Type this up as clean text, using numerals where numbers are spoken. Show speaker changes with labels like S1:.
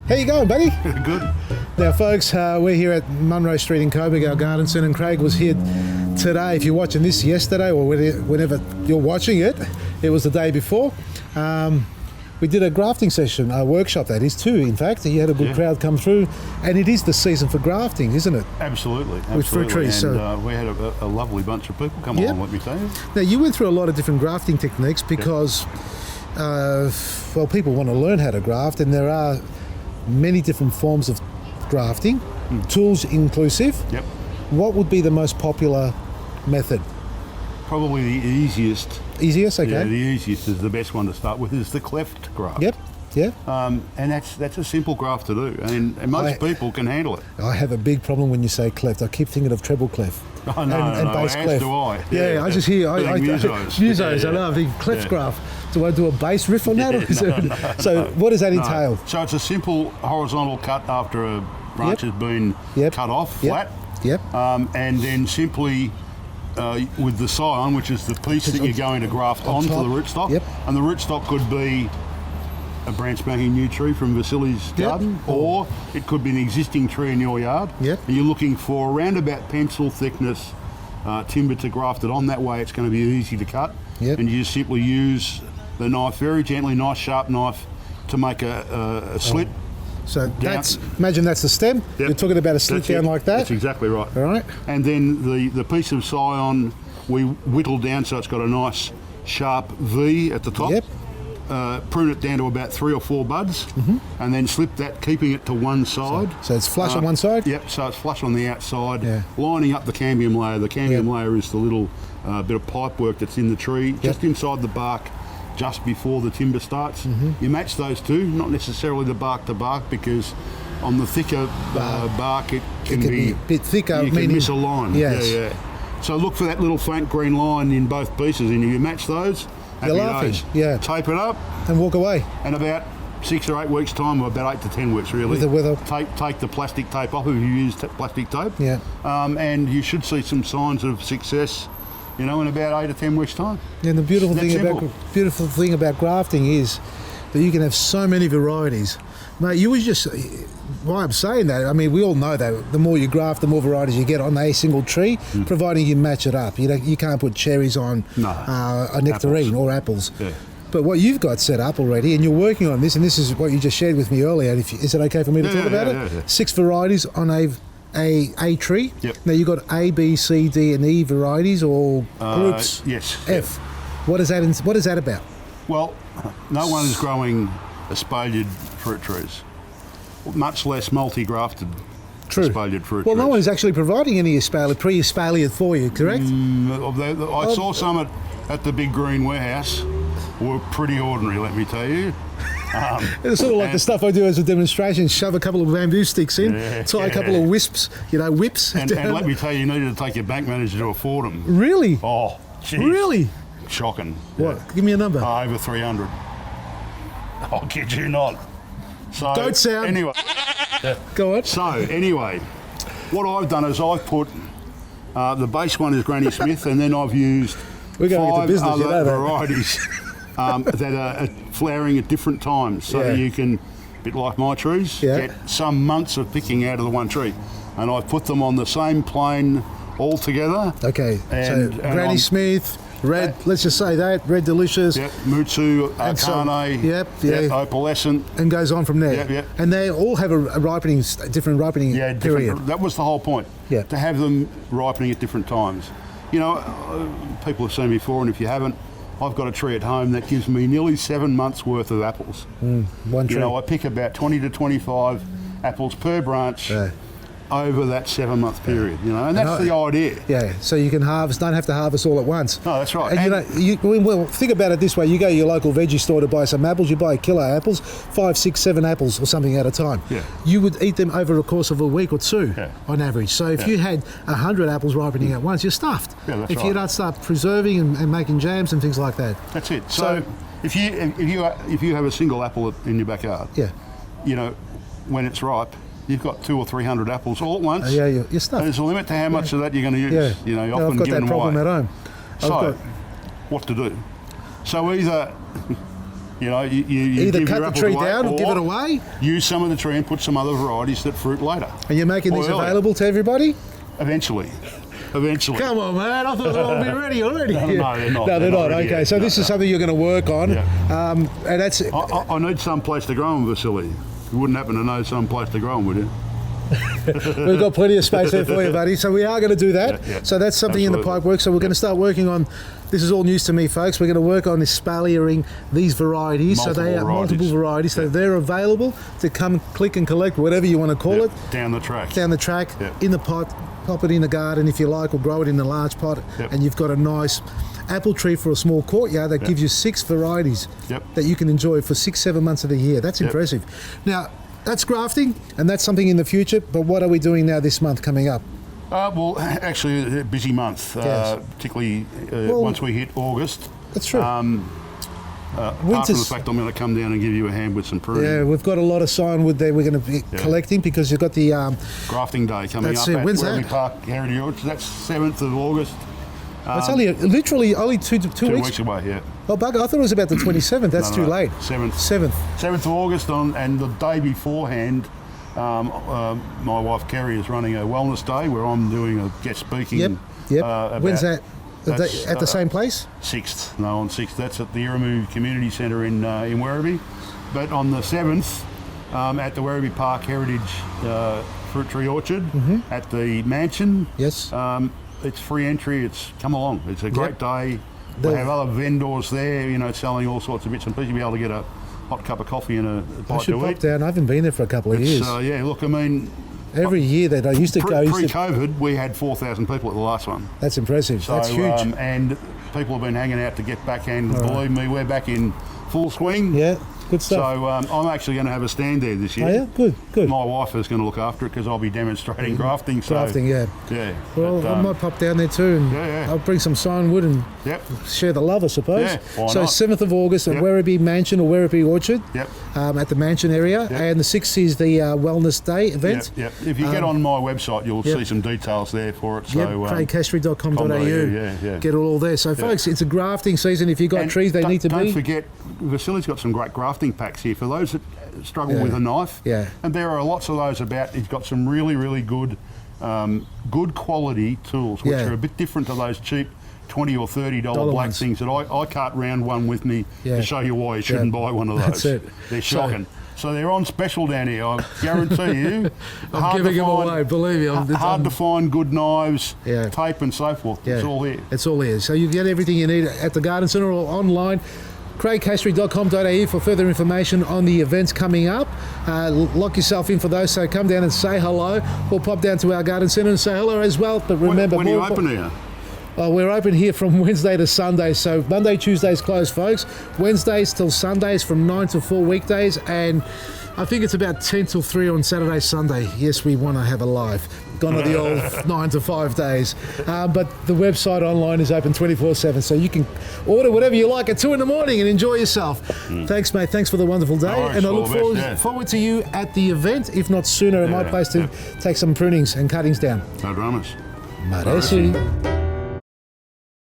S1: How you going, buddy?
S2: Good.
S1: Now, folks, we're here at Munro Street in Coburg, our garden centre, and Craig was here today. If you're watching this yesterday or whenever you're watching it, it was the day before. We did a grafting session, a workshop that is too, in fact. You had a good crowd come through, and it is the season for grafting, isn't it?
S2: Absolutely.
S1: With fruit trees.
S2: And we had a lovely bunch of people come along, let me tell you.
S1: Now, you went through a lot of different grafting techniques because, well, people want to learn how to graft, and there are many different forms of grafting, tools inclusive.
S2: Yep.
S1: What would be the most popular method?
S2: Probably the easiest.
S1: Easiest, okay.
S2: Yeah, the easiest is the best one to start with, is the cleft graft.
S1: Yep, yeah.
S2: And that's a simple graft to do, and most people can handle it.
S1: I have a big problem when you say cleft. I keep thinking of treble cleft.
S2: Oh, no,
S1: and bass
S2: as
S1: cleft.
S2: do I.
S1: Yeah, I just hear musos.
S2: Yeah.
S1: I know, I think cleft graft. Do I do a bass riff on that?
S2: No.
S1: So what does that entail?
S2: So it's a simple horizontal cut after a branch has been cut off flat.
S1: Yep.
S2: And then simply with the scion, which is the piece that you're going to graft onto the rootstock.
S1: Yep.
S2: And the rootstock could be a brand spanking new tree from Vasili's garden, or it could be an existing tree in your yard.
S1: Yep.
S2: And you're looking for around about pencil thickness timber to graft it on. That way it's going to be easy to cut.
S1: Yep.
S2: And you just simply use the knife very gently, nice sharp knife, to make a slit.
S1: So imagine that's the stem.
S2: Yep.
S1: You're talking about a slit down like that.
S2: That's exactly right.
S1: All right.
S2: And then the piece of scion we whittle down so it's got a nice sharp V at the top.
S1: Yep.
S2: Prune it down to about 3 or 4 buds, and then slip that, keeping it to one side.
S1: So it's flush on one side?
S2: Yep, so it's flush on the outside,
S1: Yeah.
S2: lining up the cambium layer. The cambium layer is the little bit of pipe work that's in the tree, just inside the bark, just before the timber starts. You match those two, not necessarily the bark to bark, because on the thicker bark it can be
S1: a bit thicker.
S2: You can miss a line.
S1: Yes.
S2: Yeah. So look for that little faint green line in both pieces, and if you match those,
S1: You're laughing. Yeah.
S2: Tape it up,
S1: And walk away.
S2: and about 6 or 8 weeks' time, or about 8 to 10 weeks really,
S1: With a
S2: take the plastic tape off if you use plastic tape.
S1: Yeah.
S2: And you should see some signs of success, in about 8 or 10 weeks' time.
S1: And the beautiful
S2: It's that
S1: beautiful thing about grafting is that you can have so many varieties. Mate, you was just why I'm saying that. I mean, we all know that the more you graft, the more varieties you get on a single tree, providing you match it up. You can't put cherries on a nectarine or apples.
S2: Yeah.
S1: But what you've got set up already, and you're working on this, and this is what you just shared with me earlier. Is it okay for me to talk about it?
S2: Yeah.
S1: 6 varieties on a tree.
S2: Yep.
S1: Now you've got A, B, C, D, and E varieties or groups.
S2: Yes.
S1: F. What is that about?
S2: Well, no one is growing espaliered fruit trees, much less multi-grafted espaliered fruit
S1: Well,
S2: trees.
S1: no one is actually providing any pre-espalier for you, correct?
S2: I saw some at the big green warehouse. Were pretty ordinary, let me tell you.
S1: It's sort of like the stuff I do as a demonstration: shove a couple of bamboo sticks in, tie a couple of whips.
S2: And let me tell you, you needed to take your bank manager to afford them.
S1: Really?
S2: Oh, geez.
S1: Really?
S2: Shocking.
S1: What?
S2: Yeah.
S1: Give me a number.
S2: Over 300. I'll kid you not. So
S1: Don't sound.
S2: Anyway.
S1: Go on.
S2: So anyway, what I've done is I've put the base one is Granny Smith, and then I've used
S1: We're going
S2: 5
S1: into business,
S2: other
S1: you know that.
S2: varieties that are flowering at different times, so that you can, a bit like my trees, get some months of picking out of the one tree. And I've put them on the same plane all together.
S1: Okay.
S2: And
S1: Granny Smith, Red. Let's just say that Red Delicious.
S2: Yep. Mutsu,
S1: And so-
S2: Arcane. Opalescent.
S1: And goes on from there.
S2: Yep.
S1: And they all have a different ripening period.
S2: That was the whole point.
S1: Yeah.
S2: To have them ripening at different times. People have seen before, and if you haven't, I've got a tree at home that gives me nearly 7 months worth of apples.
S1: One tree.
S2: I pick about 20 to 25 apples per branch over that 7-month period, and that's the idea.
S1: Yeah, so you can don't have to harvest all at once.
S2: No, that's right.
S1: And well, think about it this way: you go to your local veggie store to buy some apples. You buy a kilo of apples, 5, 6, 7 apples or something at a time.
S2: Yeah.
S1: You would eat them over a course of a week or two, on average. So if you had 100 apples ripening at once, you're stuffed.
S2: Yeah, that's
S1: if
S2: right.
S1: you don't start preserving and making jams and things like that.
S2: That's it. So if you have a single apple in your backyard, when it's ripe, you've got 200 or 300 apples all at once.
S1: You're stuffed.
S2: There's a limit to how much of that you're going to use.
S1: Yeah.
S2: Often
S1: I've got
S2: given
S1: that problem
S2: away.
S1: at home.
S2: So, what to do? So either You know, you
S1: Either
S2: give
S1: cut
S2: your
S1: the
S2: apples
S1: tree
S2: away,
S1: down or give it away.
S2: Use some of the tree and put some other varieties that fruit later.
S1: And you're making these
S2: Or earlier.
S1: available to everybody?
S2: Eventually.
S1: Come on, man. I thought they'd all be ready already.
S2: No, they're not.
S1: No,
S2: They're
S1: they're
S2: not
S1: not.
S2: ready
S1: Okay,
S2: yet.
S1: so this is something you're going to work on.
S2: Yeah.
S1: And that's
S2: I need some place to grow them, Vasily. You wouldn't happen to know some place to grow them, would you?
S1: We've got plenty of space there for you, buddy. So we are going to do that.
S2: Yeah, yeah.
S1: So that's something in the
S2: Absolutely.
S1: pipe work. So we're going to start working on. This is all news to me, folks. We're going to work on espaliering these varieties. So they are multiple varieties. So they're available to come click and collect, whatever you want to call it,
S2: Down the track.
S1: down the track,
S2: Yeah.
S1: in the pot, pop it in the garden if you like, or grow it in a large pot,
S2: Yep.
S1: and you've got a nice apple tree for a small courtyard that gives you 6 varieties
S2: Yep.
S1: that you can enjoy for 6-7 months of the year. That's
S2: Yep.
S1: impressive. Now, that's grafting, and that's something in the future, but what are we doing now this month coming up?
S2: Well, actually, a busy month,
S1: Yes.
S2: particularly
S1: Well,
S2: once we hit August.
S1: That's true.
S2: Apart from the
S1: Winter's-
S2: fact I'm going to come down and give you a hand with some pruning.
S1: Yeah, we've got a lot of signwood there we're going to be collecting because you've got the
S2: Grafting Day coming
S1: That's
S2: up
S1: it.
S2: at
S1: When's
S2: Werribee
S1: that?
S2: Park Heritage Orchard. That's 7th of August.
S1: it's only literally only two
S2: 2
S1: weeks.
S2: weeks away, yeah.
S1: Oh, bugger! I thought it was about the 27th. That's
S2: No,
S1: too
S2: no,
S1: late.
S2: 7th. 7th of August, and the day beforehand, my wife Kerry is running a wellness day where I'm doing a guest speaking.
S1: Yep. Yep.
S2: about-
S1: When's that?
S2: that's,
S1: At the same place?
S2: 6th. No, on 6th. That's at the Irrimu Community Centre in Werribee. But on the 7th, at the Werribee Park Heritage Fruit Tree Orchard, at the mansion.
S1: Yes.
S2: It's free entry. It's come along. It's a great day. We have other vendors there, selling all sorts of bits and pieces. You'll be able to get a hot cup of coffee and a
S1: I
S2: bite
S1: should
S2: to
S1: pop
S2: eat.
S1: down. I haven't been there for a couple of years.
S2: Yeah, look, I mean,
S1: Every year that I used to go, I used to-
S2: pre-COVID, we had 4,000 people at the last one.
S1: that's impressive.
S2: So,
S1: That's huge.
S2: and people have been hanging out to get back, and believe me, we're back in full swing.
S1: Yeah, good stuff.
S2: So I'm actually going to have a stand there this year.
S1: Oh, yeah? Good, good.
S2: My wife is going to look after it because I'll be demonstrating grafting. So,
S1: Grafting, yeah.
S2: Yeah.
S1: Well,
S2: but,
S1: I might pop down there too, and
S2: yeah, yeah.
S1: I'll bring some signwood and
S2: Yep.
S1: share the love, I suppose.
S2: Yeah, why
S1: So
S2: not?
S1: 7th of August at
S2: Yep.
S1: Werribee Mansion or Werribee Orchard,
S2: Yep.
S1: at the Mansion area,
S2: Yep.
S1: and the 6th is the Wellness Day event.
S2: Yep. If you get on my website, you'll
S1: yep.
S2: see some details there for it. So,
S1: Yep, craigcastry.com.au.
S2: yeah.
S1: Get it all there. So, folks, it's a grafting season. If you've got
S2: And
S1: trees, they need to
S2: don't
S1: be.
S2: forget, Vasily's got some great grafting packs here for those that struggle
S1: Yeah.
S2: with a knife.
S1: Yeah.
S2: And there are lots of those about. He's got some really, really good, good quality tools, which
S1: Yeah.
S2: are a bit different to those cheap $20 or $30
S1: Dollar
S2: black
S1: ones.
S2: things that I can't round one with me
S1: Yeah.
S2: to show you why you shouldn't buy one of those.
S1: That's it.
S2: They're
S1: So-
S2: shocking. So they're on special down here. I guarantee you.
S1: I'm giving them away, believe me.
S2: Hard to find good knives,
S1: Yeah.
S2: tape and so forth. It's all here.
S1: It's all here. So you get everything you need at the Garden Centre or online. craigcastry.com.au for further information on the events coming up. Lock yourself in for those, so come down and say hello, or pop down to our Garden Centre and say hello as well. But remember,
S2: when are you open here?
S1: we're open here from Wednesday to Sunday, so Monday, Tuesday's closed, folks. Wednesdays till Sundays from 9 to 4 weekdays, and I think it's about 10 till 3 on Saturday, Sunday. Yes, we want to have a live. Gone to the old 9 to 5 days. But the website online is open 24/7, so you can order whatever you like at 2 in the morning and enjoy yourself. Thanks, mate. Thanks for the wonderful day.
S2: worries.
S1: And I
S2: All
S1: look
S2: the best,
S1: forward,
S2: yeah.
S1: forward to you at the event, if not sooner, at my place to take some prunings and cuttings down.
S2: No dramas.
S1: Maresi.